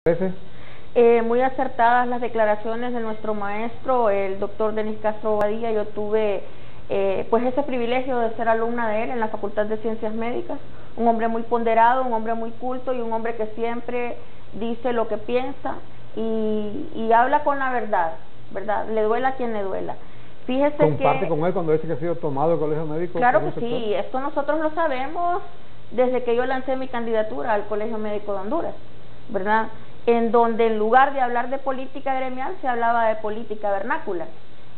parece? Muy acertadas las declaraciones de nuestro maestro, el doctor Denis Castro Bobadilla. Yo tuve pues ese privilegio de ser alumna de él en la Facultad de Ciencias Médicas. Un hombre muy ponderado, un hombre muy culto y un hombre que siempre dice lo que piensa y habla con la verdad, ¿verdad? Le duela a quien le duela. Fíjese ¿Comparte que, con él cuando dice que ha sido tomado el colegio médico? Claro que sí, esto nosotros lo sabemos desde que yo lancé mi candidatura al Colegio Médico de Honduras, ¿verdad? En donde en lugar de hablar de política gremial se hablaba de política vernácula,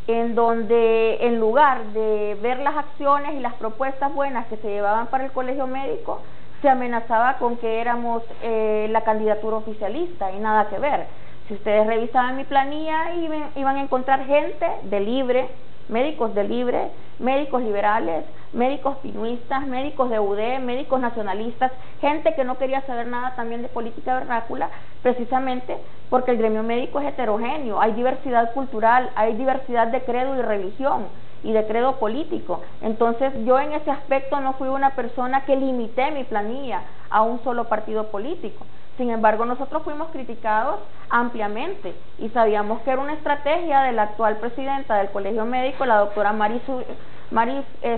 en donde en lugar de ver las acciones y las propuestas buenas que se llevaban para el colegio médico, se amenazaba con que éramos la candidatura oficialista y nada que ver. Si ustedes revisaban mi planilla iban a encontrar gente de Libre, médicos de Libre, médicos liberales, médicos pinuistas, médicos de UD, médicos nacionalistas, gente que no quería saber nada también de política vernácula, precisamente porque el gremio médico es heterogéneo, hay diversidad cultural, hay diversidad de credo y religión y de credo político. Entonces yo en ese aspecto no fui una persona que limité mi planilla a un solo partido político. Sin embargo, nosotros fuimos criticados ampliamente y sabíamos que era una estrategia de la actual presidenta del Colegio Médico, la doctora Mari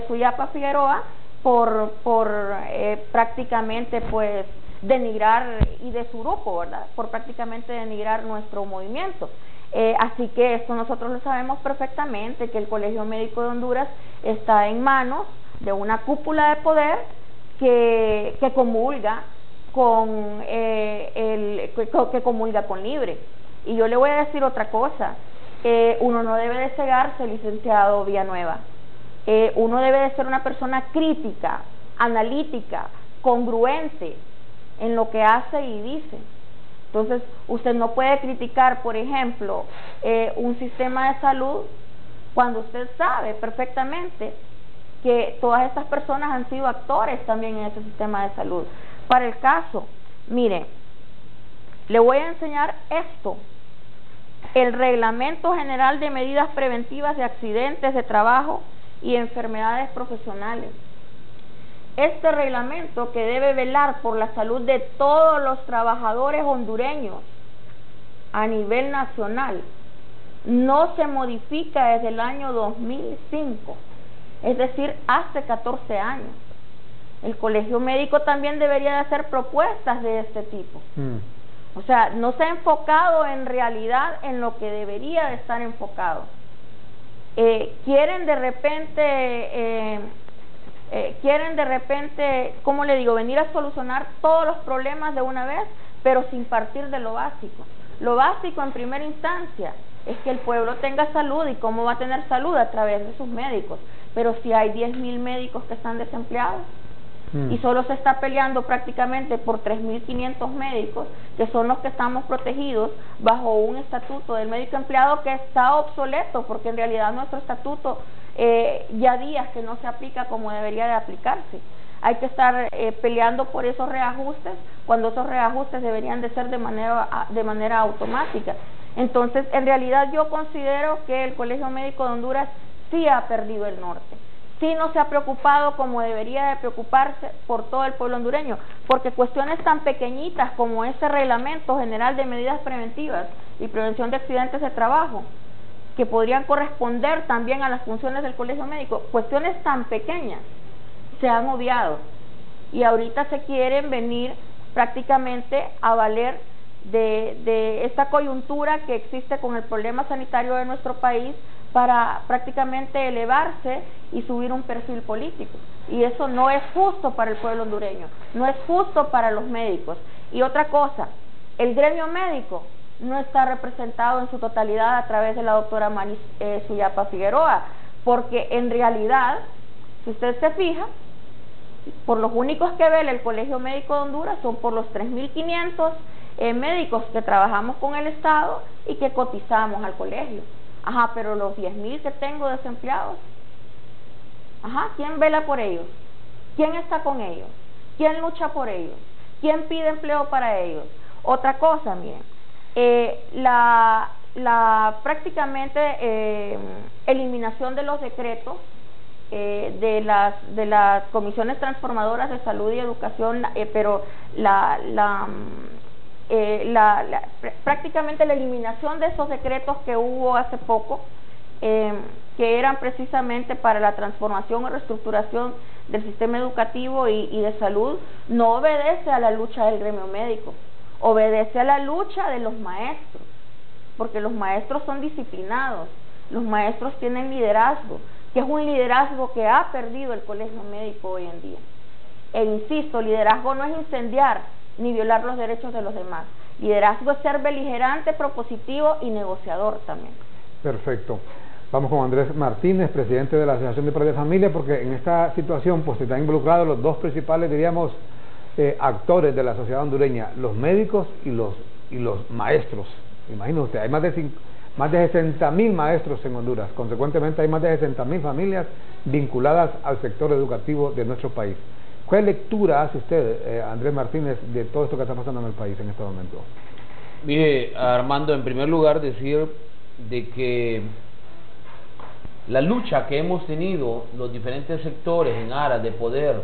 Suyapa Figueroa, por prácticamente pues denigrar, y de su grupo, ¿verdad?, por prácticamente denigrar nuestro movimiento. Así que esto nosotros lo sabemos perfectamente, que el Colegio Médico de Honduras está en manos de una cúpula de poder que comulga con que comulga con Libre. Y yo le voy a decir otra cosa, uno no debe de cegarse, licenciado Villanueva. Uno debe de ser una persona crítica, analítica, congruente en lo que hace y dice. Entonces, usted no puede criticar, por ejemplo, un sistema de salud cuando usted sabe perfectamente que todas estas personas han sido actores también en ese sistema de salud. Para el caso, mire, le voy a enseñar esto, el Reglamento General de Medidas Preventivas de Accidentes de Trabajo y Enfermedades Profesionales. Este reglamento, que debe velar por la salud de todos los trabajadores hondureños a nivel nacional, no se modifica desde el año 2005, es decir, hace 14 años. El Colegio Médico también debería de hacer propuestas de este tipo. O sea, no se ha enfocado en realidad en lo que debería de estar enfocado. Quieren de repente, ¿cómo le digo?, venir a solucionar todos los problemas de una vez, pero sin partir de lo básico. Lo básico en primera instancia es que el pueblo tenga salud. ¿Y cómo va a tener salud? A través de sus médicos. Pero si hay 10.000 médicos que están desempleados y solo se está peleando prácticamente por 3.500 médicos, que son los que estamos protegidos bajo un estatuto del médico empleado que está obsoleto, porque en realidad nuestro estatuto ya días que no se aplica como debería de aplicarse. Hay que estar peleando por esos reajustes, cuando esos reajustes deberían de ser de manera automática. Entonces, en realidad yo considero que el Colegio Médico de Honduras sí ha perdido el norte. Sí no se ha preocupado como debería de preocuparse por todo el pueblo hondureño, porque cuestiones tan pequeñitas como ese Reglamento General de Medidas Preventivas y Prevención de Accidentes de Trabajo, que podrían corresponder también a las funciones del Colegio Médico, cuestiones tan pequeñas se han obviado y ahorita se quieren venir prácticamente a valer de esta coyuntura que existe con el problema sanitario de nuestro país para prácticamente elevarse y subir un perfil político. Y eso no es justo para el pueblo hondureño, no es justo para los médicos. Y otra cosa, el gremio médico no está representado en su totalidad a través de la doctora Mari Suyapa Figueroa, porque en realidad, si usted se fija, por los únicos que vela el Colegio Médico de Honduras son por los 3.500 médicos que trabajamos con el Estado y que cotizamos al colegio. Ajá, pero los 10.000 que tengo desempleados, ajá, ¿quién vela por ellos? ¿Quién está con ellos? ¿Quién lucha por ellos? ¿Quién pide empleo para ellos? Otra cosa, miren, prácticamente eliminación de los decretos de las comisiones transformadoras de salud y educación, pero prácticamente la eliminación de esos decretos que hubo hace poco, que eran precisamente para la transformación o reestructuración del sistema educativo y de salud, no obedece a la lucha del gremio médico, obedece a la lucha de los maestros, porque los maestros son disciplinados, los maestros tienen liderazgo, que es un liderazgo que ha perdido el colegio médico hoy en día. E insisto, liderazgo no es incendiar ni violar los derechos de los demás. Liderazgo es ser beligerante, propositivo y negociador también. Perfecto. Vamos con Andrés Martínez, presidente de la Asociación de Padres de Familia, porque en esta situación pues están involucrados los dos principales, diríamos, actores de la sociedad hondureña, los médicos y los maestros. Imagínese usted, hay más de 60.000 maestros en Honduras, consecuentemente hay más de 60.000 familias vinculadas al sector educativo de nuestro país. ¿Qué lectura hace usted, Andrés Martínez, de todo esto que está pasando en el país en este momento? Mire, Armando, en primer lugar decir de que la lucha que hemos tenido los diferentes sectores en aras de poder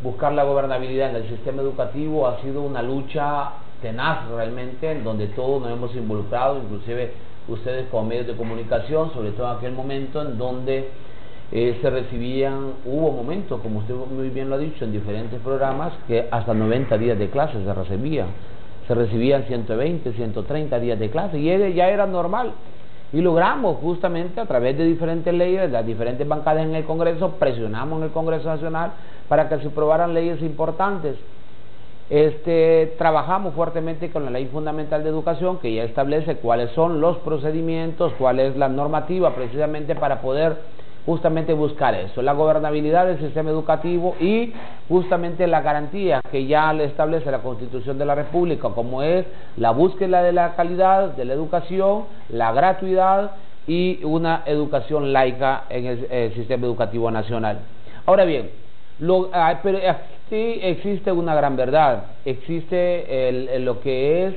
buscar la gobernabilidad en el sistema educativo ha sido una lucha tenaz realmente, en donde todos nos hemos involucrado, inclusive ustedes como medios de comunicación, sobre todo en aquel momento en donde se recibían, hubo momentos, como usted muy bien lo ha dicho, en diferentes programas, que hasta 90 días de clases se recibían 120, 130 días de clase, y ya era normal, y logramos justamente a través de diferentes leyes, las diferentes bancadas en el Congreso, presionamos en el Congreso Nacional para que se aprobaran leyes importantes. Trabajamos fuertemente con la Ley Fundamental de Educación, que ya establece cuáles son los procedimientos, cuál es la normativa precisamente para poder justamente buscar eso, la gobernabilidad del sistema educativo y justamente la garantía que ya le establece la Constitución de la República, como es la búsqueda de la calidad de la educación, la gratuidad y una educación laica en el sistema educativo nacional. Ahora bien, pero sí existe una gran verdad, existe lo que es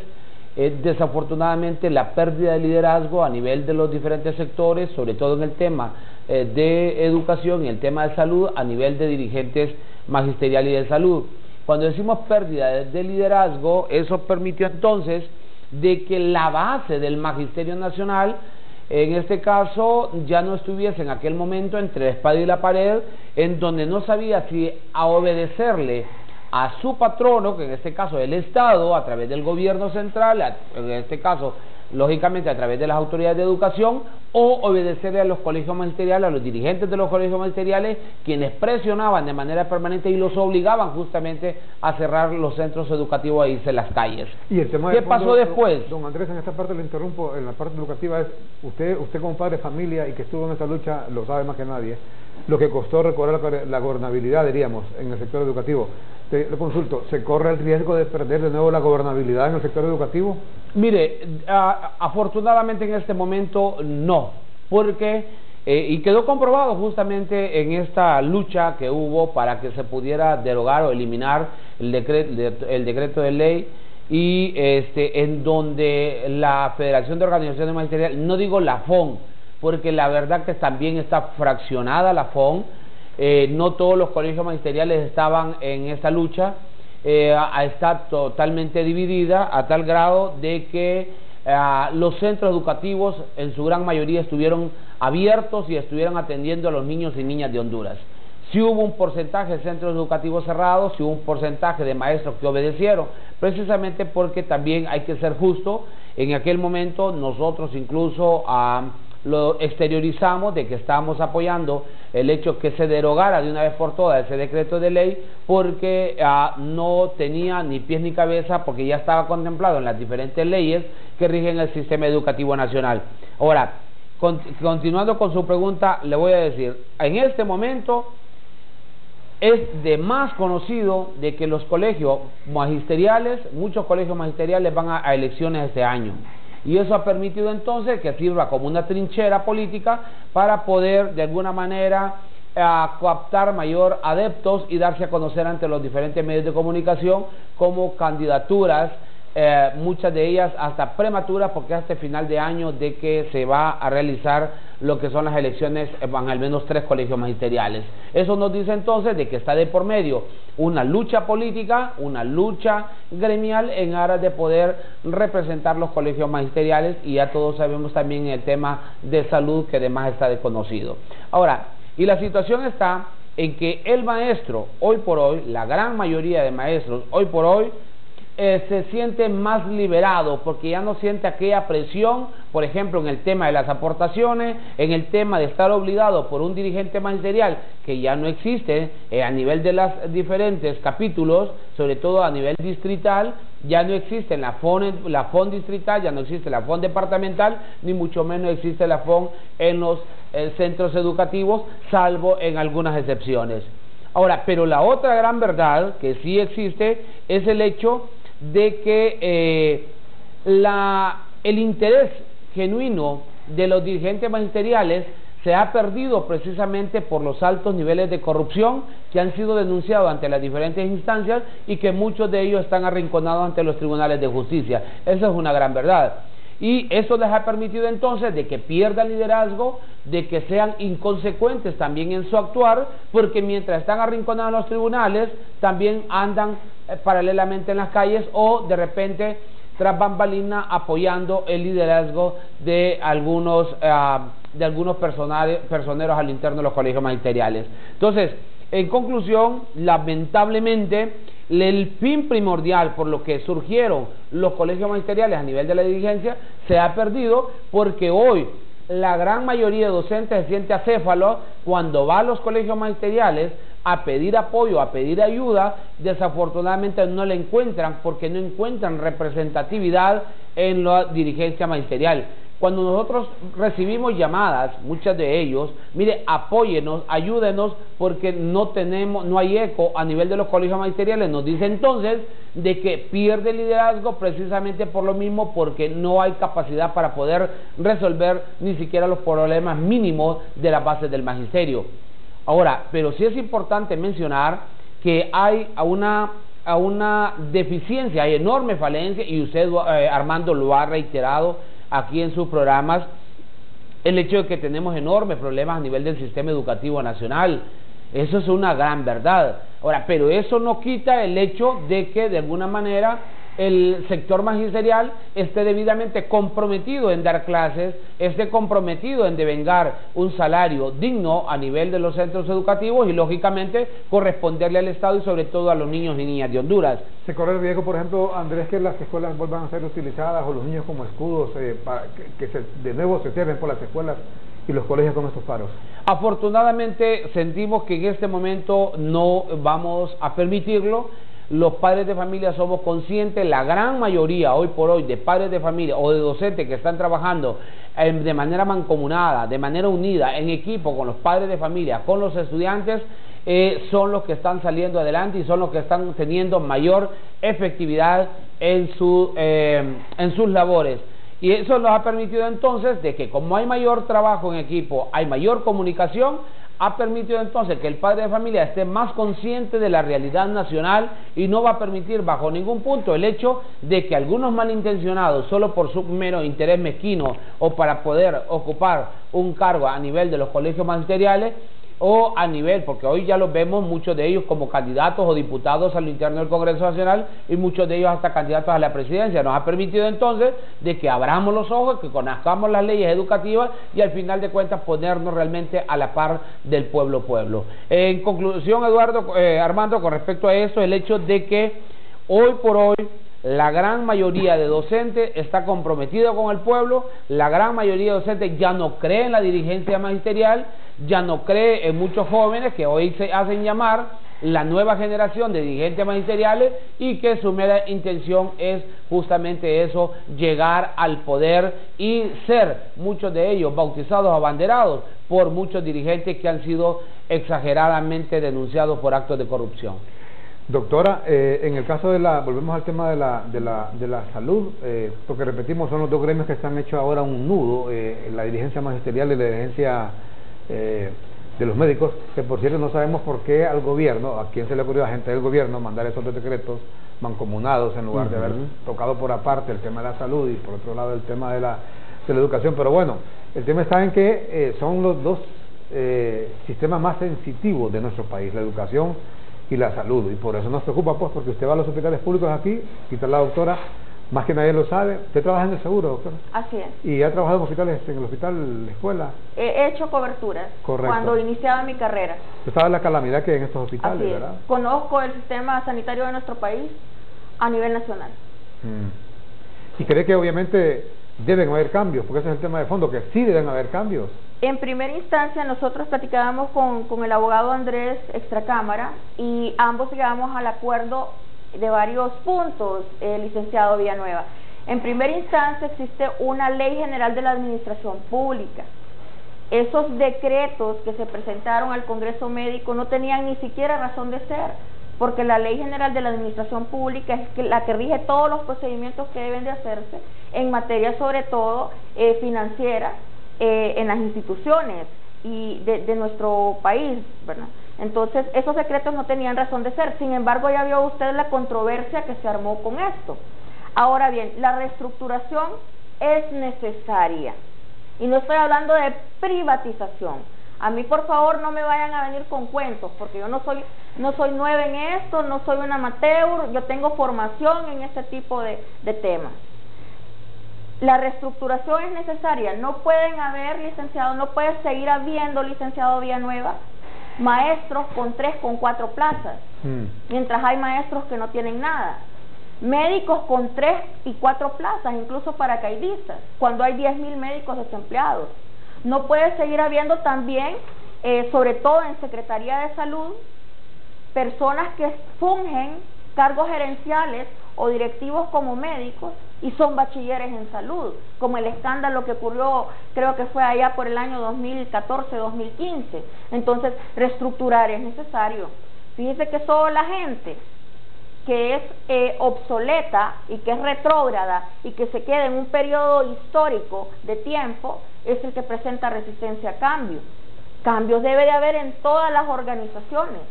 desafortunadamente la pérdida de liderazgo a nivel de los diferentes sectores, sobre todo en el tema de educación y el tema de salud, a nivel de dirigentes magisteriales y de salud. Cuando decimos pérdida de liderazgo, eso permitió entonces de que la base del magisterio nacional, en este caso, ya no estuviese en aquel momento entre la espada y la pared, en donde no sabía si a obedecerle a su patrono, que en este caso es el Estado, a través del gobierno central, en este caso, lógicamente a través de las autoridades de educación, o obedecerle a los colegios magisteriales, a los dirigentes de los colegios magisteriales, quienes presionaban de manera permanente y los obligaban justamente a cerrar los centros educativos e irse a las calles. Y el tema ¿Qué pasó después? Don Andrés, en esta parte le interrumpo, en la parte educativa es, usted como padre de familia y que estuvo en esta lucha, lo sabe más que nadie, lo que costó recobrar la gobernabilidad, diríamos, en el sector educativo. Te lo consulto, ¿se corre el riesgo de perder de nuevo la gobernabilidad en el sector educativo? Mire, afortunadamente en este momento no, porque, y quedó comprobado justamente en esta lucha que hubo para que se pudiera derogar o eliminar el decreto de ley, y en donde la Federación de Organizaciones Magisteriales, no digo la FON, porque la verdad que también está fraccionada la FON, no todos los colegios magisteriales estaban en esta lucha, está totalmente dividida a tal grado de que los centros educativos en su gran mayoría estuvieron abiertos y estuvieron atendiendo a los niños y niñas de Honduras. Sí hubo un porcentaje de centros educativos cerrados, sí hubo un porcentaje de maestros que obedecieron, precisamente porque también hay que ser justo. En aquel momento nosotros incluso lo exteriorizamos de que estábamos apoyando el hecho que se derogara de una vez por todas ese decreto de ley, porque no tenía ni pies ni cabeza, porque ya estaba contemplado en las diferentes leyes que rigen el sistema educativo nacional. Ahora, continuando con su pregunta, le voy a decir, en este momento es de más conocido de que los colegios magisteriales, muchos colegios magisteriales van a elecciones este año. Y eso ha permitido entonces que sirva como una trinchera política para poder de alguna manera coaptar mayor adeptos y darse a conocer ante los diferentes medios de comunicación como candidaturas muchas de ellas hasta prematuras, porque hasta final de año de que se va a realizar lo que son las elecciones, van al menos 3 colegios magisteriales. Eso nos dice entonces de que está de por medio una lucha política, una lucha gremial en aras de poder representar los colegios magisteriales, y ya todos sabemos también el tema de salud, que además está desconocido. Ahora, y la situación está en que el maestro, hoy por hoy, la gran mayoría de maestros, hoy por hoy, se siente más liberado, porque ya no siente aquella presión, por ejemplo, en el tema de las aportaciones, en el tema de estar obligado por un dirigente magisterial, que ya no existe a nivel de los diferentes capítulos, sobre todo a nivel distrital. Ya no existe la FON distrital, ya no existe la FON departamental, ni mucho menos existe la FON en los centros educativos, salvo en algunas excepciones. Ahora, pero la otra gran verdad que sí existe es el hecho de que el interés genuino de los dirigentes magisteriales se ha perdido precisamente por los altos niveles de corrupción que han sido denunciados ante las diferentes instancias, y que muchos de ellos están arrinconados ante los tribunales de justicia. Esa es una gran verdad. Y eso les ha permitido entonces de que pierdan liderazgo, de que sean inconsecuentes también en su actuar, porque mientras están arrinconados en los tribunales, también andan paralelamente en las calles, o de repente tras bambalina apoyando el liderazgo de algunos personeros al interno de los colegios magisteriales. Entonces, en conclusión, lamentablemente, el fin primordial por lo que surgieron los colegios magisteriales a nivel de la dirigencia se ha perdido, porque hoy la gran mayoría de docentes se siente acéfalo cuando va a los colegios magisteriales a pedir apoyo, a pedir ayuda. Desafortunadamente no la encuentran, porque no encuentran representatividad en la dirigencia magisterial. Cuando nosotros recibimos llamadas, muchas de ellos, mire, apóyenos, ayúdenos, porque no hay eco a nivel de los colegios magisteriales, nos dice entonces de que pierde liderazgo precisamente por lo mismo, porque no hay capacidad para poder resolver ni siquiera los problemas mínimos de las bases del magisterio. Ahora, pero sí es importante mencionar que hay una deficiencia, hay enorme falencia, y usted, Armando, lo ha reiterado aquí en sus programas, el hecho de que tenemos enormes problemas a nivel del sistema educativo nacional. Eso es una gran verdad. Ahora, pero eso no quita el hecho de que de alguna manera el sector magisterial esté debidamente comprometido en dar clases, esté comprometido en devengar un salario digno a nivel de los centros educativos, y lógicamente corresponderle al Estado y sobre todo a los niños y niñas de Honduras. ¿Se corre el riesgo, por ejemplo, Andrés, que las escuelas vuelvan a ser utilizadas, o los niños como escudos, para que de nuevo se cierren por las escuelas y los colegios con estos paros? Afortunadamente sentimos que en este momento no vamos a permitirlo. Los padres de familia somos conscientes, la gran mayoría hoy por hoy de padres de familia o de docentes que están trabajando de manera mancomunada, de manera unida, en equipo con los padres de familia, con los estudiantes, son los que están saliendo adelante y son los que están teniendo mayor efectividad en sus labores. Y eso nos ha permitido entonces de que, como hay mayor trabajo en equipo, hay mayor comunicación, ha permitido entonces que el padre de familia esté más consciente de la realidad nacional, y no va a permitir bajo ningún punto el hecho de que algunos malintencionados, solo por su mero interés mezquino o para poder ocupar un cargo a nivel de los colegios magisteriales, o a nivel, porque hoy ya los vemos muchos de ellos como candidatos o diputados al interno del Congreso Nacional, y muchos de ellos hasta candidatos a la presidencia. Nos ha permitido entonces de que abramos los ojos, que conozcamos las leyes educativas, y al final de cuentas ponernos realmente a la par del pueblo. En conclusión, Eduardo, Armando, con respecto a esto, el hecho de que hoy por hoy la gran mayoría de docentes está comprometida con el pueblo, la gran mayoría de docentes ya no cree en la dirigencia magisterial, ya no cree en muchos jóvenes que hoy se hacen llamar la nueva generación de dirigentes magisteriales, y que su mera intención es justamente eso, llegar al poder y ser muchos de ellos bautizados, abanderados por muchos dirigentes que han sido exageradamente denunciados por actos de corrupción. Doctora, en el caso volvemos al tema de la salud, porque repetimos, son los dos gremios que se han hecho ahora un nudo, la dirigencia magisterial y la dirigencia de los médicos, que por cierto no sabemos por qué al gobierno, a quién se le ocurrió a gente del gobierno mandar esos dos decretos mancomunados en lugar de haber tocado por aparte el tema de la salud y por otro lado el tema de la educación. Pero bueno, el tema está en que son los dos sistemas más sensitivos de nuestro país, la educación y la salud, y por eso nos preocupa, pues, porque usted va a los hospitales públicos aquí, aquí está la doctora, más que nadie lo sabe. ¿Usted trabaja en el seguro, doctora? Así es. ¿Y ha trabajado en hospitales, en el hospital, escuela? He hecho coberturas. Correcto. Cuando iniciaba mi carrera. Usted sabe la calamidad que hay en estos hospitales, Así es. ¿verdad? Conozco el sistema sanitario de nuestro país a nivel nacional. ¿Y cree que obviamente deben haber cambios? Porque ese es el tema de fondo, que sí deben haber cambios. En primera instancia nosotros platicábamos con el abogado Andrés extracámara y ambos llegamos al acuerdo de varios puntos, licenciado Villanueva. En primera instancia existe una ley general de la administración pública. Esos decretos que se presentaron al Congreso Médico no tenían ni siquiera razón de ser, porque la ley general de la administración pública es la que rige todos los procedimientos que deben de hacerse en materia sobre todo financiera, en las instituciones y de nuestro país, ¿verdad? Entonces esos decretos no tenían razón de ser. Sin embargo, ya vio usted la controversia que se armó con esto. Ahora bien, la reestructuración es necesaria y no estoy hablando de privatización. A mí, por favor, no me vayan a venir con cuentos, porque yo no soy nueva en esto, no soy un amateur, yo tengo formación en este tipo de temas. La reestructuración es necesaria. No pueden haber, licenciado, no puede seguir habiendo, licenciado Villanueva, maestros con 3, con 4 plazas, mientras hay maestros que no tienen nada. Médicos con 3 y 4 plazas, incluso paracaidistas, cuando hay 10.000 médicos desempleados. No puede seguir habiendo también, sobre todo en Secretaría de Salud, personas que fungen cargos gerenciales o directivos como médicos y son bachilleres en salud, como el escándalo que ocurrió, creo que fue allá por el año 2014-2015. Entonces, reestructurar es necesario. Fíjese que solo la gente que es obsoleta y que es retrógrada y que se queda en un periodo histórico de tiempo es el que presenta resistencia a cambio. Cambios debe de haber en todas las organizaciones.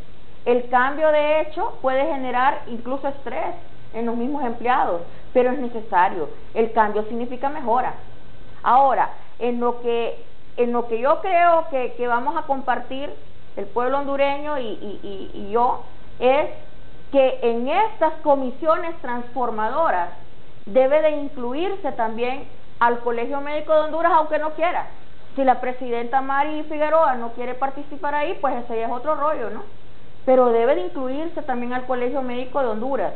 El cambio, de hecho, puede generar incluso estrés en los mismos empleados, pero es necesario. El cambio significa mejora. Ahora, en lo que yo creo que vamos a compartir el pueblo hondureño y yo, es que en estas comisiones transformadoras debe de incluirse también al Colegio Médico de Honduras, aunque no quiera. Si la presidenta Mari Figueroa no quiere participar ahí, pues ese ya es otro rollo, ¿no? Pero debe de incluirse también al Colegio Médico de Honduras.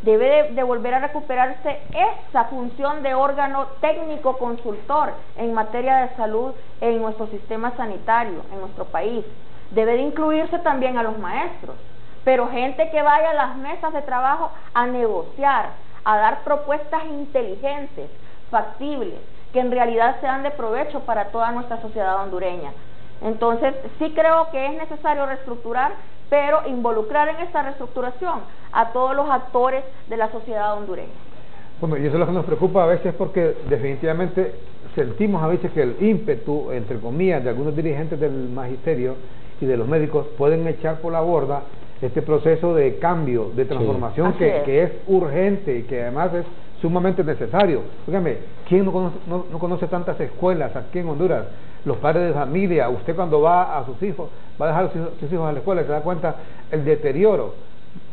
Debe de volver a recuperarse esa función de órgano técnico consultor en materia de salud en nuestro sistema sanitario, en nuestro país. Debe de incluirse también a los maestros, pero gente que vaya a las mesas de trabajo a negociar, a dar propuestas inteligentes, factibles, que en realidad sean de provecho para toda nuestra sociedad hondureña. Entonces, sí creo que es necesario reestructurar, pero involucrar en esta reestructuración a todos los actores de la sociedad hondureña. Bueno, y eso es lo que nos preocupa a veces, porque definitivamente sentimos a veces que el ímpetu, entre comillas, de algunos dirigentes del magisterio y de los médicos pueden echar por la borda este proceso de cambio, de transformación, sí, que es urgente y que además es sumamente necesario. Dígame, ¿quién no conoce tantas escuelas aquí en Honduras? Los padres de familia, usted cuando va a sus hijos, va a dejar a sus hijos a la escuela y se da cuenta el deterioro.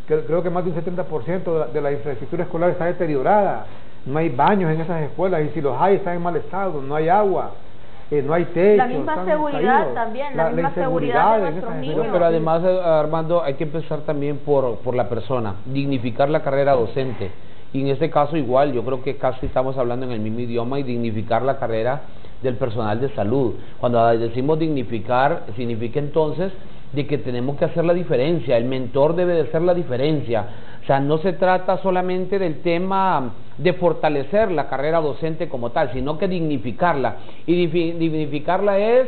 Creo que más de un 70% de la infraestructura escolar está deteriorada. No hay baños en esas escuelas y si los hay están en mal estado, no hay agua, no hay techo. La misma seguridad caídos. También, la misma seguridad de nuestros niños. Pero además, Armando, hay que empezar también por la persona, dignificar la carrera docente. Y en este caso igual, yo creo que casi estamos hablando en el mismo idioma, y dignificar la carrera del personal de salud. Cuando decimos dignificar, significa entonces de que tenemos que hacer la diferencia, el mentor debe de ser la diferencia. O sea, no se trata solamente del tema de fortalecer la carrera docente como tal, sino que dignificarla. Y dignificarla es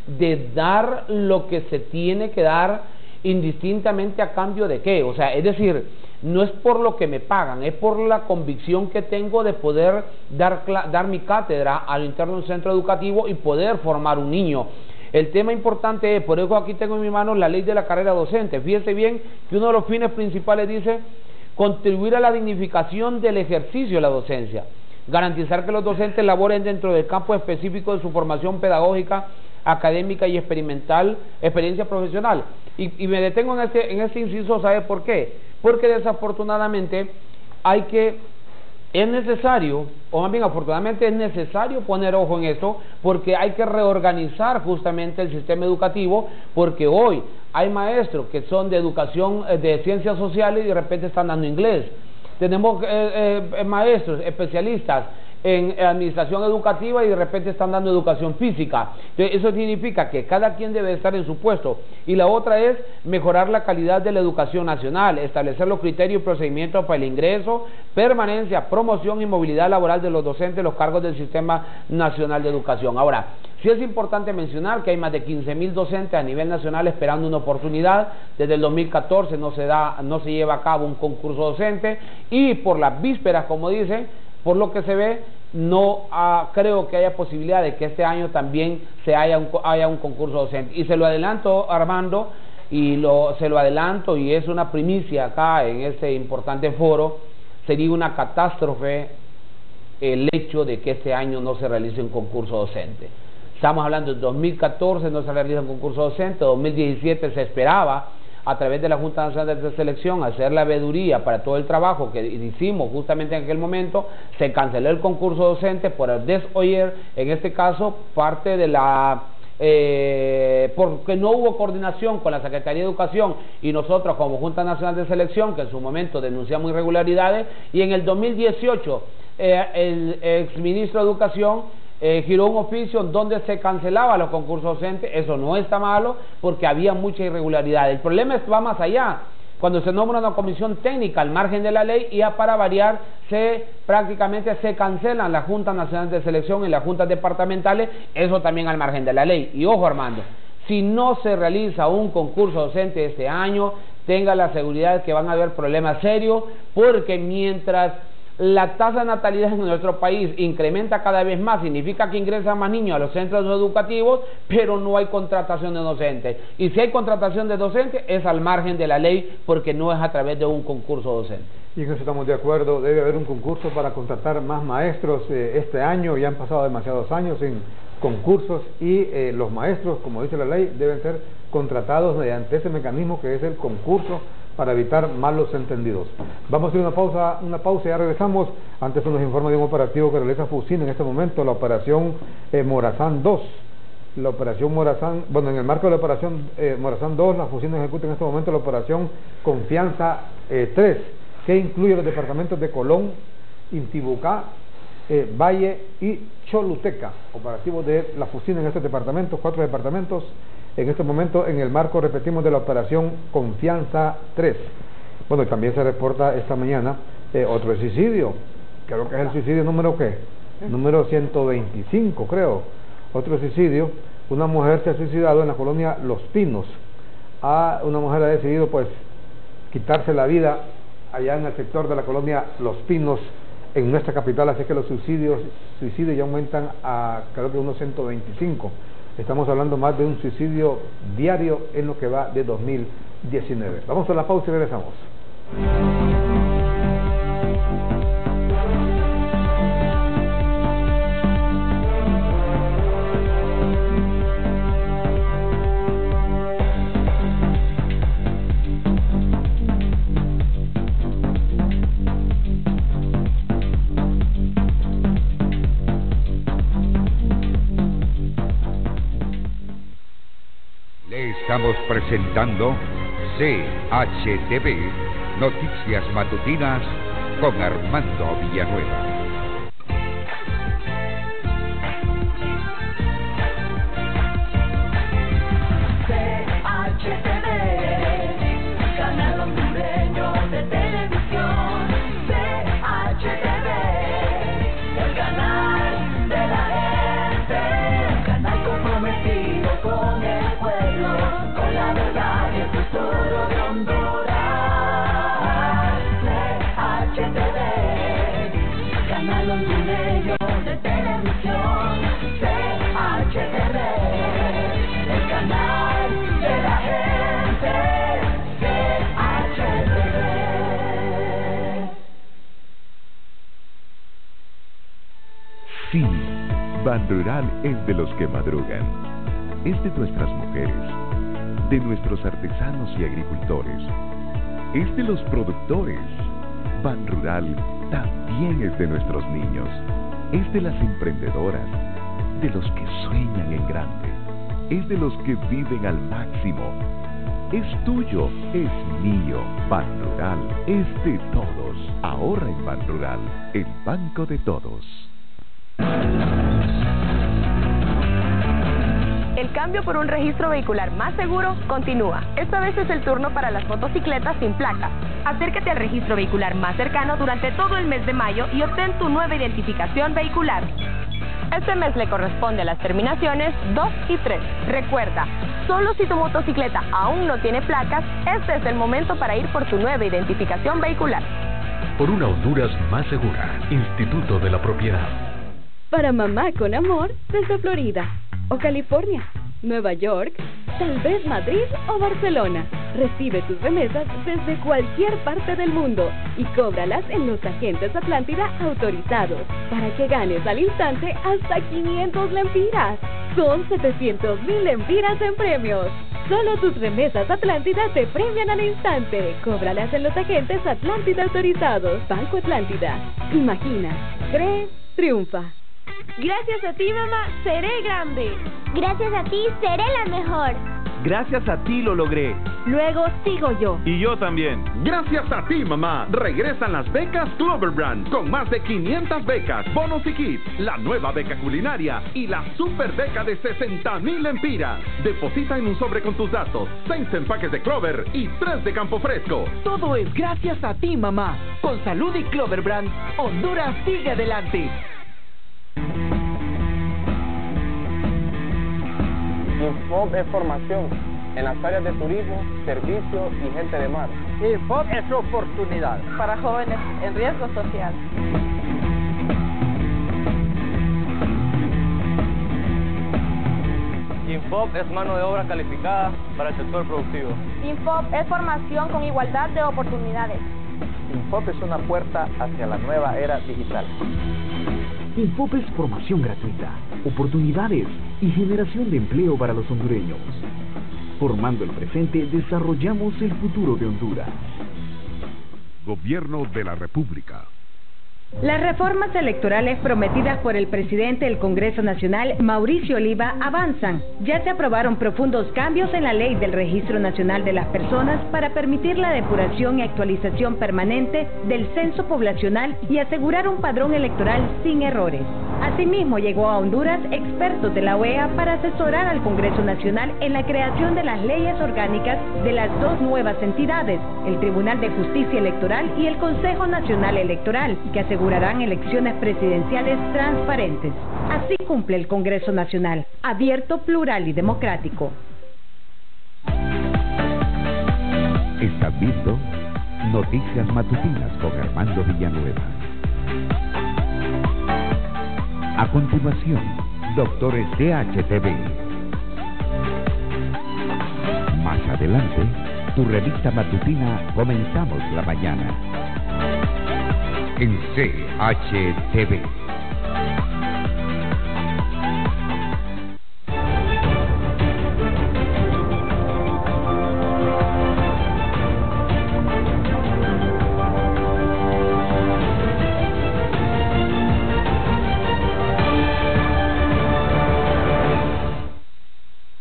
de dar lo que se tiene que dar indistintamente a cambio de qué. O sea, es decir, no es por lo que me pagan, es por la convicción que tengo de poder dar mi cátedra al interno de un centro educativo y poder formar un niño. El tema importante es, por eso aquí tengo en mi mano la ley de la carrera docente. Fíjense bien que uno de los fines principales dice contribuir a la dignificación del ejercicio de la docencia, garantizar que los docentes laboren dentro del campo específico de su formación pedagógica, académica y experiencia profesional. Y me detengo en este inciso, ¿sabe por qué? Porque desafortunadamente es necesario, o más bien afortunadamente es necesario poner ojo en esto, porque hay que reorganizar justamente el sistema educativo, porque hoy hay maestros que son de educación de ciencias sociales y de repente están dando inglés. Tenemos maestros especialistas en administración educativa y de repente están dando educación física. Entonces, eso significa que cada quien debe estar en su puesto. Y la otra es mejorar la calidad de la educación nacional, establecer los criterios y procedimientos para el ingreso, permanencia, promoción y movilidad laboral de los docentes, los cargos del Sistema Nacional de Educación. Ahora, sí es importante mencionar que hay más de 15.000 docentes a nivel nacional esperando una oportunidad. Desde el 2014 no se lleva a cabo un concurso docente, y por las vísperas, como dicen, por lo que se ve, no creo que haya posibilidad de que este año también haya un concurso docente. Y se lo adelanto, Armando, y es una primicia acá en este importante foro, sería una catástrofe el hecho de que este año no se realice un concurso docente. Estamos hablando de 2014 no se realiza un concurso docente, 2017 se esperaba a través de la Junta Nacional de Selección hacer la veeduría para todo el trabajo que hicimos justamente en aquel momento. Se canceló el concurso docente por el desoyer, en este caso parte de porque no hubo coordinación con la Secretaría de Educación y nosotros como Junta Nacional de Selección, que en su momento denunciamos irregularidades, y en el 2018 el exministro de Educación giró un oficio en donde se cancelaban los concursos docentes. Eso no está malo porque había mucha irregularidad. El problema va más allá. Cuando se nombra una comisión técnica al margen de la ley, y ya para variar prácticamente se cancelan las Juntas Nacionales de Selección y las juntas departamentales, eso también al margen de la ley. Y ojo, Armando, si no se realiza un concurso docente este año, tenga la seguridad de que van a haber problemas serios, porque mientras la tasa de natalidad en nuestro país incrementa cada vez más, significa que ingresan más niños a los centros educativos, pero no hay contratación de docentes. Y si hay contratación de docentes, es al margen de la ley, porque no es a través de un concurso docente. Y en eso estamos de acuerdo. Debe haber un concurso para contratar más maestros este año. Ya han pasado demasiados años sin concursos, y los maestros, como dice la ley, deben ser contratados mediante ese mecanismo que es el concurso, para evitar malos entendidos. Vamos a hacer una pausa y ya regresamos. Antes nos informa de un operativo que realiza FUCIN en este momento, la operación Morazán 2. La operación Morazán, bueno, en el marco de la operación Morazán 2, la FUCIN ejecuta en este momento la operación Confianza 3, que incluye los departamentos de Colón, Intibucá, Valle y Choluteca. Operativos de la FUCIN en estos departamentos, 4 departamentos. En este momento, en el marco, repetimos, de la operación Confianza 3. Bueno, y también se reporta esta mañana otro suicidio. Creo que es el suicidio número ¿qué? Número 125, creo. Otro suicidio. Una mujer se ha suicidado en la colonia Los Pinos. Una mujer ha decidido, pues, quitarse la vida allá en el sector de la colonia Los Pinos, en nuestra capital. Así que los suicidios ya aumentan a, creo que unos 125. Estamos hablando más de un suicidio diario en lo que va de 2019. Vamos a la pausa y regresamos. Estamos presentando CHTV, Noticias Matutinas con Armando Villanueva. Sí, Banrural es de los que madrugan. Es de nuestras mujeres, de nuestros artesanos y agricultores. Es de los productores. Banrural también es de nuestros niños. Es de las emprendedoras, de los que sueñan en grande. Es de los que viven al máximo. Es tuyo, es mío. Banrural es de todos. Ahorra en Banrural, el banco de todos. El cambio por un registro vehicular más seguro continúa. Esta vez es el turno para las motocicletas sin placas. Acércate al registro vehicular más cercano durante todo el mes de mayo y obtén tu nueva identificación vehicular. Este mes le corresponde a las terminaciones 2 y 3. Recuerda, solo si tu motocicleta aún no tiene placas, este es el momento para ir por tu nueva identificación vehicular. Por una Honduras más segura, Instituto de la Propiedad. Para mamá con amor, desde Florida, o California, Nueva York, tal vez Madrid o Barcelona. Recibe tus remesas desde cualquier parte del mundo y cóbralas en los agentes Atlántida autorizados para que ganes al instante hasta 500 lempiras. Son 700,000 lempiras en premios. Solo tus remesas Atlántida te premian al instante. Cóbralas en los agentes Atlántida autorizados. Banco Atlántida. Imagina, cree, triunfa. Gracias a ti, mamá, seré grande. Gracias a ti, seré la mejor. Gracias a ti lo logré. Luego sigo yo. Y yo también. Gracias a ti, mamá. Regresan las becas Clover Brand con más de 500 becas, bonos y kits, la nueva beca culinaria y la super beca de 60,000 lempiras. Deposita en un sobre con tus datos, 6 empaques de Clover y 3 de Campo Fresco. Todo es gracias a ti, mamá. Con salud y Clover Brand, Honduras sigue adelante. Infop es formación en las áreas de turismo, servicio y gente de mar. Infop es oportunidad para jóvenes en riesgo social. Infop es mano de obra calificada para el sector productivo. Infop es formación con igualdad de oportunidades. Infop es una puerta hacia la nueva era digital. Infop es formación gratuita, oportunidades y generación de empleo para los hondureños. Formando el presente, desarrollamos el futuro de Honduras. Gobierno de la República. Las reformas electorales prometidas por el presidente del Congreso Nacional, Mauricio Oliva, avanzan. Ya se aprobaron profundos cambios en la ley del Registro Nacional de las Personas para permitir la depuración y actualización permanente del censo poblacional y asegurar un padrón electoral sin errores. Asimismo, llegó a Honduras expertos de la OEA para asesorar al Congreso Nacional en la creación de las leyes orgánicas de las dos nuevas entidades, el Tribunal de Justicia Electoral y el Consejo Nacional Electoral, que asegurarán elecciones presidenciales transparentes. Así cumple el Congreso Nacional, abierto, plural y democrático. Estás viendo Noticias Matutinas con Armando Villanueva. A continuación, Doctores CHTV. Más adelante, tu revista matutina Comenzamos la Mañana. En CHTV.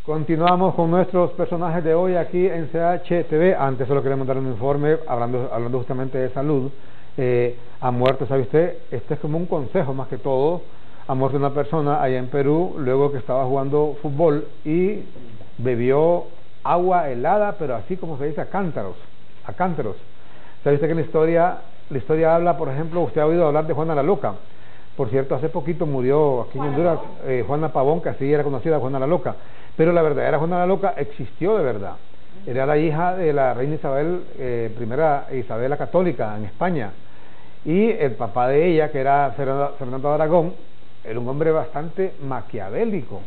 Continuamos con nuestros personajes de hoy aquí en CHTV. Antes solo queremos dar un informe hablando justamente de salud. Ha muerto, ¿sabe usted? Este es como un consejo más que todo. Ha muerto una persona allá en Perú luego que estaba jugando fútbol y bebió agua helada, pero así como se dice, a cántaros. ¿Sabe usted que la historia habla, por ejemplo, usted ha oído hablar de Juana la Loca? Por cierto, hace poquito murió aquí en Honduras Juana Pavón, que así era conocida, Juana la Loca. Pero la verdadera Juana la Loca existió de verdad. Era la hija de la reina Isabel, primera Isabel la Católica en España. Y el papá de ella, que era Fernando de Aragón, era un hombre bastante maquiavélico.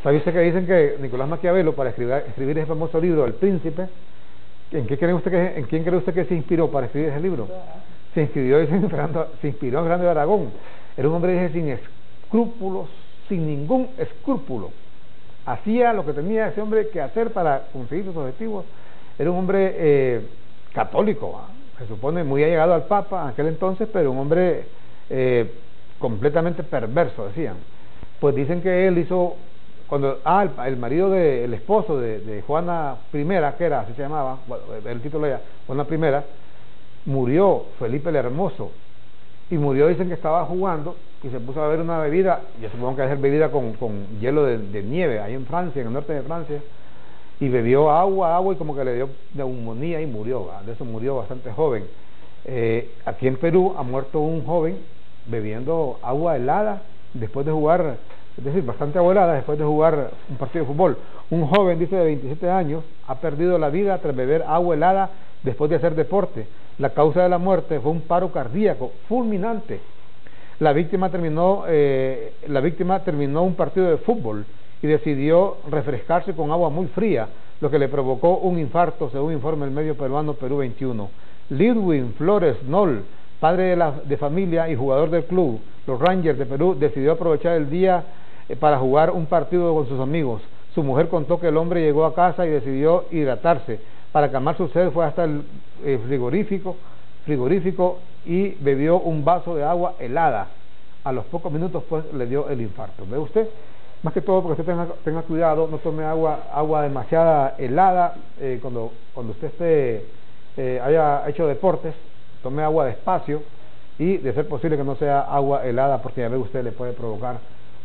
¿Sabe usted que dicen que Nicolás Maquiavelo, para escribir ese famoso libro, El Príncipe, ¿en quién cree usted que se inspiró para escribir ese libro? Se inspiró en Fernando de Aragón. Era un hombre, dije, escrúpulos, sin ningún escrúpulo. Hacía lo que tenía ese hombre que hacer para conseguir sus objetivos. Era un hombre católico, se supone muy allegado al Papa en aquel entonces, pero un hombre completamente perverso, decían. Pues dicen que él hizo, cuando el marido el esposo de Juana I, que era, así se llamaba, bueno, el título era Juana I, murió, Felipe el Hermoso, y murió, dicen que estaba jugando y se puso a beber una bebida, yo supongo que debe ser bebida con hielo de nieve, ahí en Francia, en el norte de Francia, y bebió agua y como que le dio neumonía y murió, de eso murió bastante joven. Aquí en Perú ha muerto un joven bebiendo agua helada después de jugar, es decir, bastante agua helada después de jugar un partido de fútbol. Un joven, dice, de 27 años, ha perdido la vida tras beber agua helada después de hacer deporte. La causa de la muerte fue un paro cardíaco fulminante. La víctima terminó un partido de fútbol y decidió refrescarse con agua muy fría, lo que le provocó un infarto, según informa el medio peruano Perú 21. Lidwin Flores Nol, padre de familia y jugador del club, los Rangers de Perú, decidió aprovechar el día para jugar un partido con sus amigos. Su mujer contó que el hombre llegó a casa y decidió hidratarse. Para calmar su sed fue hasta el frigorífico y bebió un vaso de agua helada. A los pocos minutos pues le dio el infarto. ¿Ve usted? Más que todo porque usted tenga cuidado, no tome agua demasiada helada cuando usted haya hecho deportes, tome agua despacio y de ser posible que no sea agua helada, porque ya ve usted le puede provocar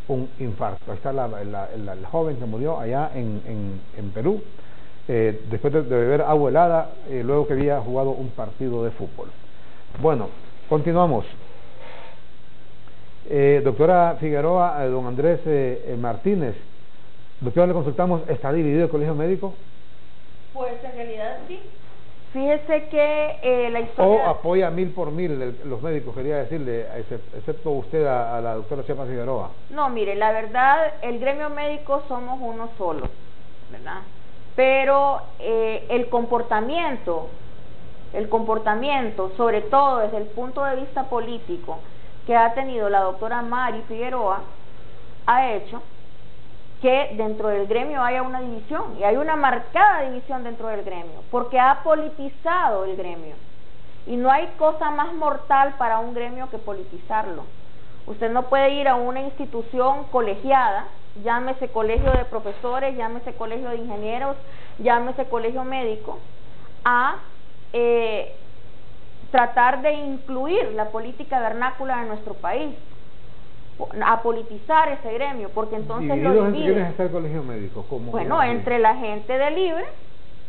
un infarto. Ahí está el joven que murió allá en Perú, después de beber agua helada, luego que había jugado un partido de fútbol. Bueno, continuamos. Doctora Figueroa, don Andrés Martínez, doctora, le consultamos, ¿está dividido el colegio médico? Pues en realidad sí. Fíjese que la historia... ¿O apoya 1000 por 1000 los médicos, quería decirle, excepto usted a la doctora Chiapa Figueroa? No, mire, la verdad, el gremio médico somos uno solo, ¿verdad? Pero el comportamiento, sobre todo desde el punto de vista político, que ha tenido la doctora Mari Figueroa, ha hecho que dentro del gremio haya una división, y hay una marcada división dentro del gremio, porque ha politizado el gremio, y no hay cosa más mortal para un gremio que politizarlo. Usted no puede ir a una institución colegiada, llámese colegio de profesores, llámese colegio de ingenieros, llámese colegio médico, a tratar de incluir la política vernácula de nuestro país, a politizar ese gremio, porque entonces lo divide. ¿Quiénes está el colegio médico? Bueno, entre la gente de Libre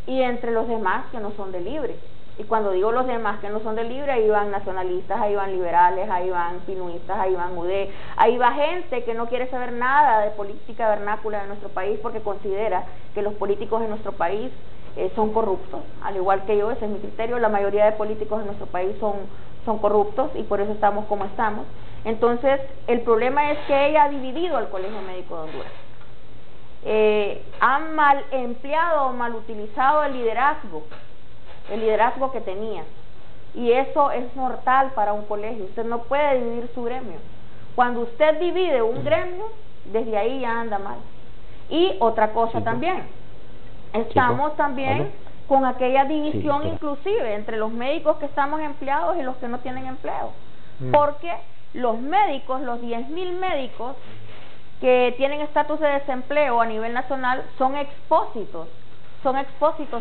y entre los demás que no son de Libre. Y cuando digo los demás que no son de Libre, ahí van nacionalistas, ahí van liberales, ahí van pinuistas, ahí van UD, ahí va gente que no quiere saber nada de política vernácula de nuestro país porque considera que los políticos de nuestro país son corruptos, al igual que yo, ese es mi criterio. La mayoría de políticos de nuestro país son corruptos y por eso estamos como estamos. Entonces, el problema es que ella ha dividido al Colegio Médico de Honduras. Han mal empleado o mal utilizado el liderazgo que tenía. Y eso es mortal para un colegio. Usted no puede dividir su gremio. Cuando usted divide un gremio, desde ahí ya anda mal. Y otra cosa también, estamos también con aquella división inclusive entre los médicos que estamos empleados y los que no tienen empleo. Porque los médicos, los 10.000 médicos que tienen estatus de desempleo a nivel nacional son expósitos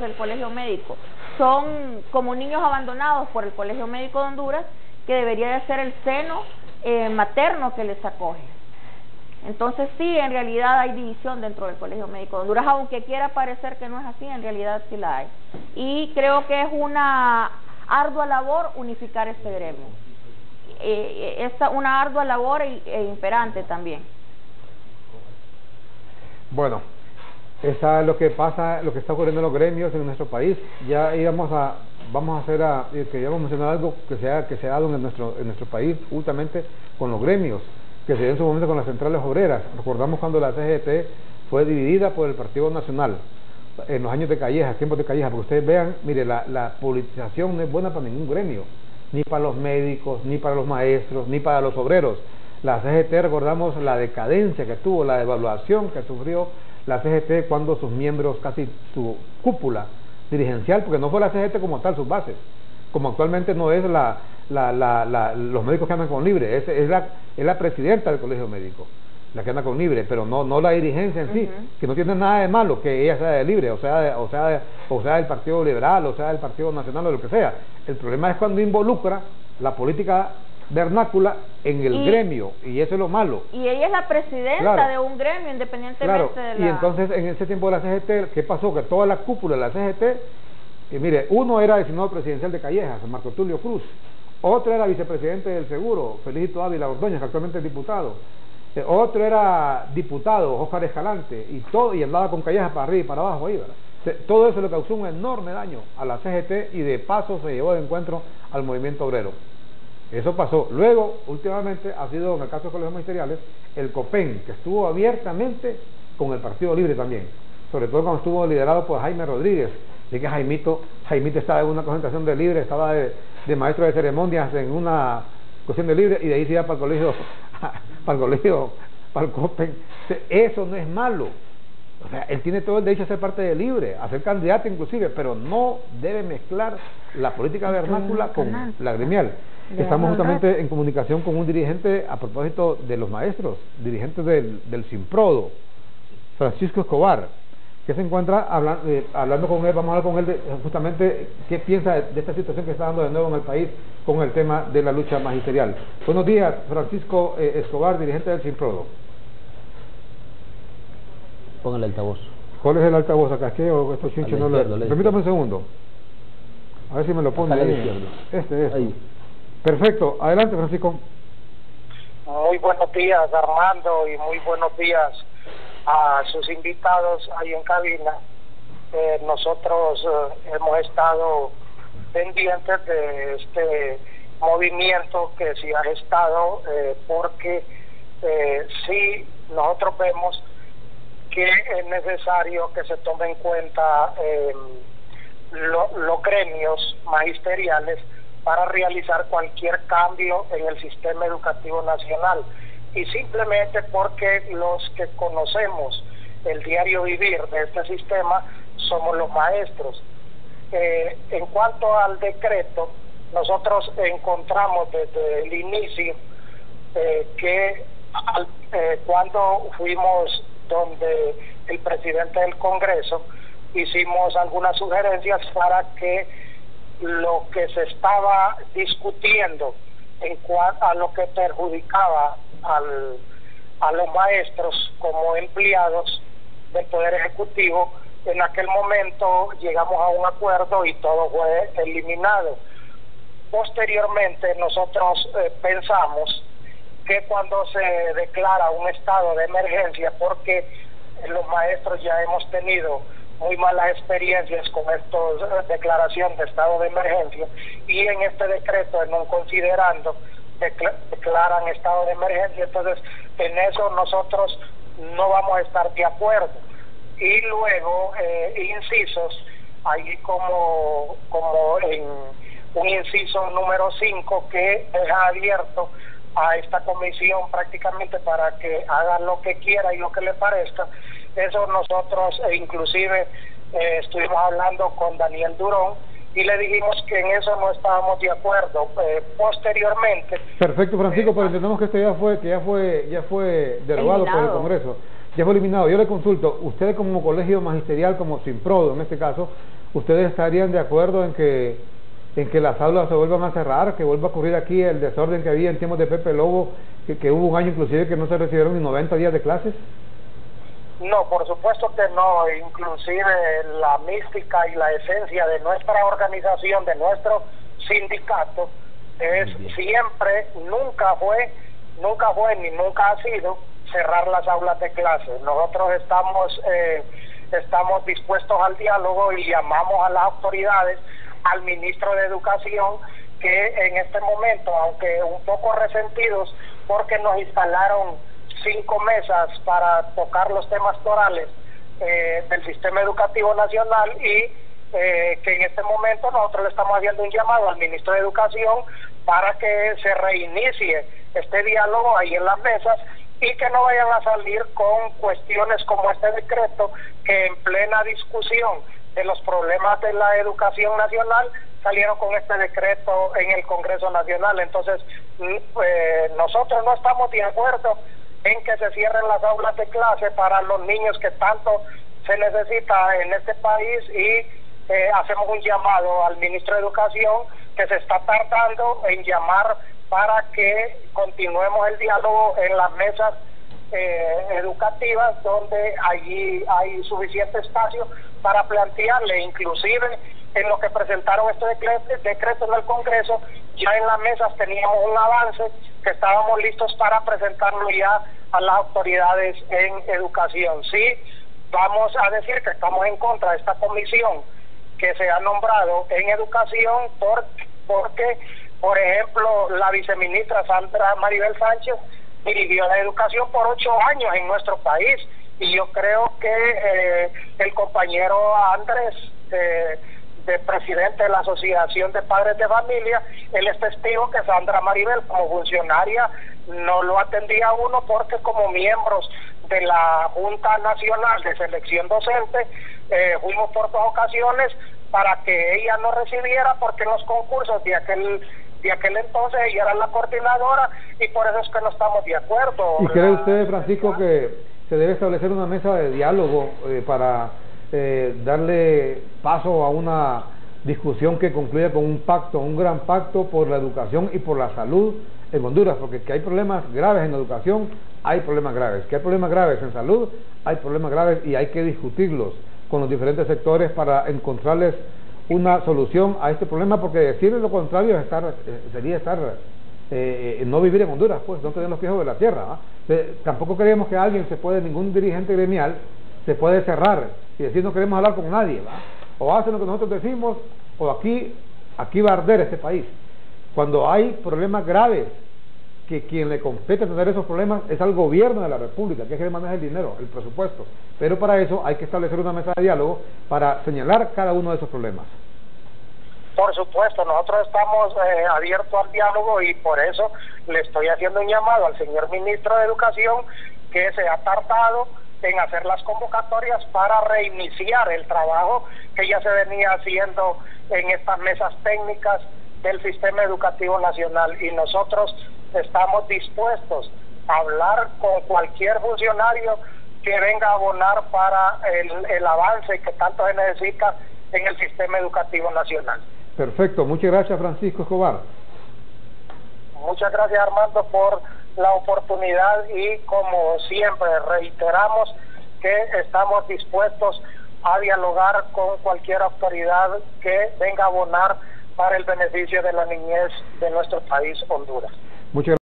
del colegio médico, son como niños abandonados por el Colegio Médico de Honduras, que debería de ser el seno materno que les acoge. Entonces sí, en realidad hay división dentro del Colegio Médico de Honduras, aunque quiera parecer que no es así, en realidad sí la hay. Y creo que es una ardua labor unificar este gremio. Es una ardua labor e imperante también. Bueno, esa es lo que pasa, lo que está ocurriendo en los gremios en nuestro país. Ya queríamos mencionar algo que se ha dado en nuestro país justamente con los gremios, que se dio en su momento con las centrales obreras. Recordamos cuando la CGT fue dividida por el Partido Nacional en los años de Calleja, tiempos de Calleja, porque ustedes vean, mire, la politización no es buena para ningún gremio, ni para los médicos, ni para los maestros, ni para los obreros. La CGT, recordamos la decadencia que tuvo, la devaluación que sufrió la CGT cuando sus miembros, casi su cúpula dirigencial, porque no fue la CGT como tal, sus bases, como actualmente no es los médicos que andan con libre, es la presidenta del colegio médico la que anda con libre, pero no la dirigencia en sí, que no tiene nada de malo que ella sea de libre, o sea del Partido Liberal, o sea del Partido Nacional, o lo que sea. El problema es cuando involucra la política vernácula en el gremio, y eso es lo malo. Y ella es la presidenta de un gremio, independientemente de la... Y entonces, en ese tiempo de la CGT, ¿qué pasó? Que toda la cúpula de la CGT, mire, uno era el senador presidencial de Callejas, Marco Tulio Cruz, otro era vicepresidente del Seguro, Felicito Ávila Ordóñez, que actualmente es diputado, otro era diputado, Óscar Escalante, y andaba con Callejas para arriba y para abajo ahí, ¿verdad? Todo eso le causó un enorme daño a la CGT, y de paso se llevó de encuentro al movimiento obrero. Eso pasó. Luego, últimamente, ha sido, en el caso de colegios ministeriales, el COPEN, que estuvo abiertamente con el Partido Libre también, sobre todo cuando estuvo liderado por Jaime Rodríguez, y que Jaimito estaba en una concentración de Libre, estaba de maestro de ceremonias en una cuestión de Libre, y de ahí se iba para el COPEN. Eso no es malo. O sea, él tiene todo el derecho a ser parte de Libre, a ser candidato inclusive, pero no debe mezclar la política vernácula con la gremial. Estamos justamente en comunicación con un dirigente a propósito de los maestros, dirigente del Simprodo, Francisco Escobar, que se encuentra hablando con él. Vamos a hablar con él de justamente qué piensa de esta situación que está dando de nuevo en el país con el tema de la lucha magisterial. Buenos días, Francisco Escobar, dirigente del Simprodo. Pon el altavoz. ¿Cuál es el altavoz acá? ¿Qué? ¿O esto chincho no lo... Permítame un segundo. A ver si me lo pone ahí. Ahí. Perfecto. Adelante, Francisco. Muy buenos días, Armando, y muy buenos días a sus invitados ahí en cabina. Nosotros hemos estado pendientes de este movimiento que se ha gestado, porque sí, nosotros vemos que es necesario que se tome en cuenta los gremios magisteriales para realizar cualquier cambio en el sistema educativo nacional, y simplemente porque los que conocemos el diario vivir de este sistema somos los maestros. En cuanto al decreto, nosotros encontramos desde el inicio que cuando fuimos donde el presidente del Congreso, hicimos algunas sugerencias para que lo que se estaba discutiendo en cuanto a lo que perjudicaba a los maestros como empleados del Poder Ejecutivo, en aquel momento llegamos a un acuerdo y todo fue eliminado. Posteriormente nosotros pensamos que cuando se declara un estado de emergencia, porque los maestros ya hemos tenido muy malas experiencias con estas declaración de estado de emergencia, y en este decreto, en un considerando, declaran estado de emergencia, entonces en eso nosotros no vamos a estar de acuerdo. Y luego incisos, ahí como en un inciso número 5 que deja abierto a esta comisión prácticamente para que haga lo que quiera y lo que le parezca. Eso nosotros inclusive estuvimos hablando con Daniel Durón y le dijimos que en eso no estábamos de acuerdo. Posteriormente... Perfecto, Francisco, pero entendemos que esto ya fue derogado por el Congreso, ya fue eliminado. Yo le consulto, ustedes como colegio magisterial, como Simprodo en este caso, ¿ustedes estarían de acuerdo en que las aulas se vuelvan a cerrar, que vuelva a ocurrir aquí el desorden que había en tiempos de Pepe Lobo, que hubo un año inclusive que no se recibieron ni 90 días de clases? No, por supuesto que no. Inclusive la mística y la esencia de nuestra organización, de nuestro sindicato, es siempre, nunca fue ni nunca ha sido cerrar las aulas de clase. Nosotros estamos dispuestos al diálogo y llamamos a las autoridades, al ministro de Educación, que en este momento, aunque un poco resentidos porque nos instalaron 5 mesas para tocar los temas torales del sistema educativo nacional, y que en este momento nosotros le estamos haciendo un llamado al ministro de Educación para que se reinicie este diálogo ahí en las mesas y que no vayan a salir con cuestiones como este decreto que en plena discusión de los problemas de la educación nacional salieron con este decreto en el Congreso Nacional. Entonces nosotros no estamos de acuerdo en que se cierren las aulas de clase para los niños que tanto se necesita en este país y hacemos un llamado al ministro de Educación que se está tardando en llamar para que continuemos el diálogo en las mesas educativas donde allí hay suficiente espacio para plantearle, inclusive en lo que presentaron este decreto en el Congreso, ya en las mesas teníamos un avance que estábamos listos para presentarlo ya a las autoridades en educación. Sí, vamos a decir que estamos en contra de esta comisión que se ha nombrado en educación porque, por ejemplo, la viceministra Sandra Maribel Sánchez dirigió la educación por 8 años en nuestro país y yo creo que el compañero Andrés, de presidente de la Asociación de Padres de Familia, él es testigo que Sandra Maribel como funcionaria no lo atendía a uno porque como miembros de la Junta Nacional de Selección Docente fuimos por 2 ocasiones para que ella no recibiera porque en los concursos de aquel entonces ella era la coordinadora y por eso es que no estamos de acuerdo. ¿Y cree usted, Francisco, que se debe establecer una mesa de diálogo para darle paso a una discusión que concluya con un pacto, un gran pacto por la educación y por la salud en Honduras? Porque que hay problemas graves en educación, hay problemas graves. Que hay problemas graves en salud, hay problemas graves y hay que discutirlos con los diferentes sectores para encontrarles una solución a este problema, porque decirle lo contrario sería no vivir en Honduras, pues no tener los pies sobre la tierra. Tampoco creemos que ningún dirigente gremial se puede cerrar y decir no queremos hablar con nadie, ¿va? O hacen lo que nosotros decimos o aquí va a arder este país. Cuando hay problemas graves, que quien le compete tener esos problemas es al gobierno de la República, que es el que maneja el dinero, el presupuesto. Pero para eso hay que establecer una mesa de diálogo para señalar cada uno de esos problemas. Por supuesto, nosotros estamos abiertos al diálogo y por eso le estoy haciendo un llamado al señor ministro de Educación que se ha tardado en hacer las convocatorias para reiniciar el trabajo que ya se venía haciendo en estas mesas técnicas del sistema educativo nacional, y nosotros estamos dispuestos a hablar con cualquier funcionario que venga a abonar para el avance que tanto se necesita en el sistema educativo nacional. Perfecto, muchas gracias, Francisco Escobar. Muchas gracias, Armando, por la oportunidad y como siempre reiteramos que estamos dispuestos a dialogar con cualquier autoridad que venga a abonar para el beneficio de la niñez de nuestro país, Honduras. Muchas